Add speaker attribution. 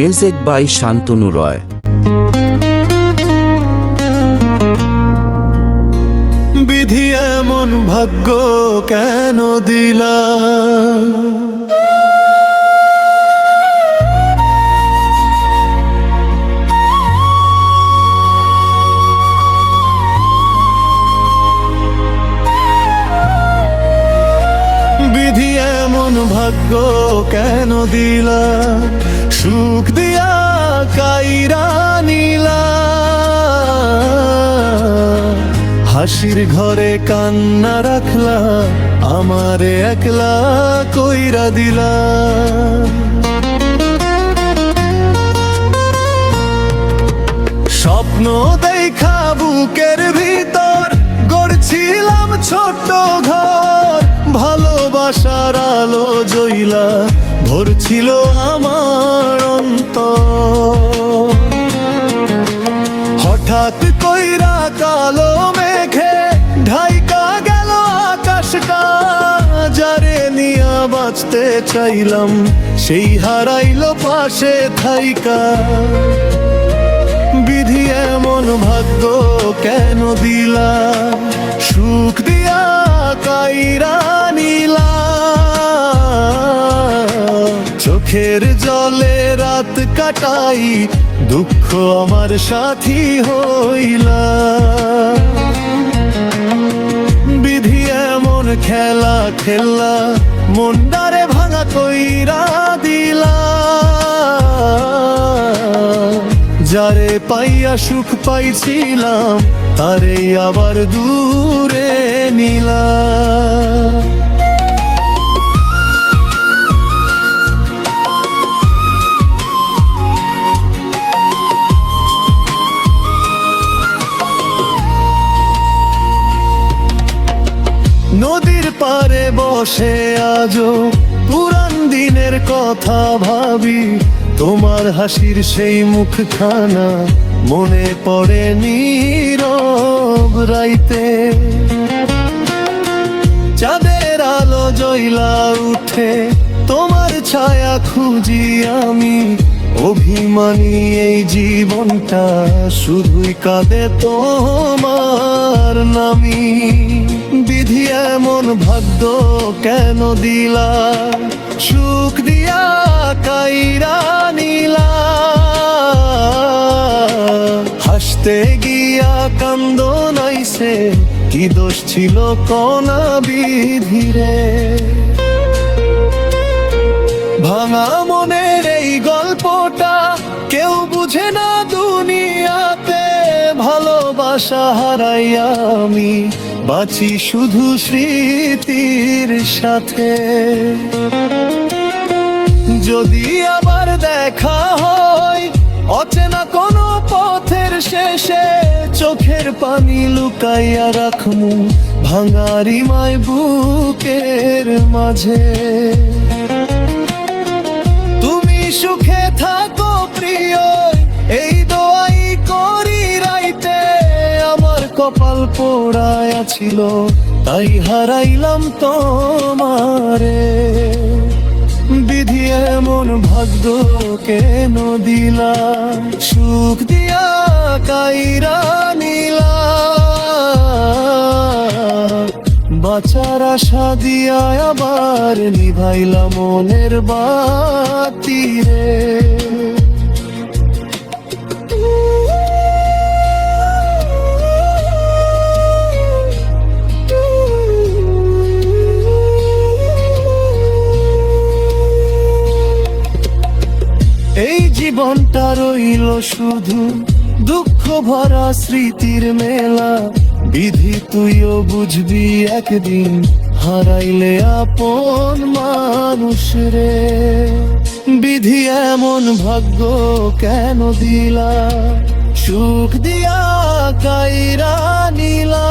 Speaker 1: Music by Shantanu রয়।
Speaker 2: বিধি এমন ভাগ্য কেন দিলা, বিধি এমন ভাগ্য কেন দিলা, সুখ দিয়া কাইরা নিলা, হাসির ঘরে কান্না রাখলা, আমারে একলা কইরা দিলা। স্বপ্ন দেখা বুকের ভিতর গড়ছিলাম ছোট্ট ঘর, ভালোবাসার আলো জ্বলা ভরছিল আমার অন্তর। হঠাৎ কইরা কালো মেঘে ঢাইকা গেল আকাশটা, যারে নিয়া বাঁচতে চাইলাম সেই হারাইলো পাশে থাইকা। বিধি এমন ভাগ্য কেন দিলা, সুখ দিয়া কাইরা নিলা, চোখের জলে রাত কাটাই দুঃখ আমার সাথী হইলা। বিধি এমন খেলা খেললা, মনটারে ভাঙা কইরা দিলা, যারে পাইয়া সুখ পাইছিলাম তারে আবার দূরে নিলা। নদীর পারে বসে আজো পুরান দিনের কথা ভাবি, তোমার হাসির সেই মুখখানা মনে পড়ে নীরব রাইতে। চাঁদের আলো জ্বলা উঠে তোমার ছায়া খুঁজি আমি, অভিমানী এই জীবনটা শুধুই কাঁদে তোমার নামি। বিধি এমন ভাগ্য কেন দিলা, সুখ দিয়া কাইরা নিলা, হাসতে গিয়া কান্দো নাইছে, কি দোষ ছিল কোনা বিধিরে। ভাঙা মনের এই গল্পটা কেউ বুঝে না দুনিয়াতে, ভালোবাসা হারাইয়া আমি বাঁচি শুধু স্মৃতির সাথে। যদি আবার দেখা হয় অচেনা কোনো পথের শেষে, চোখের পানি লুকাইয়া রাখমু ভাঙারি মায় বুকের মাঝে। তুমি সুখে থাকো প্রিয় এই দোয়াই করি রাইতে, আমার কপাল পোড়ায়া ছিল তাই হারাইলাম তোমারে। বিধি এমন ভাগ্য কেন দিলা, সুখ দিয়া কাইরা নিলা, বাঁচার আশা দিয়া আবার নিভাইলা মনের বাতি রে। এই জীবনটা রইল শুধু দুঃখ ভরা স্মৃতির মেলা, বিধি তুইও বুঝবি একদিন হারাইলে আপন মানুষ রে। বিধি এমন ভাগ্য কেন দিলা, সুখ দিয়া কাইরা নিলা,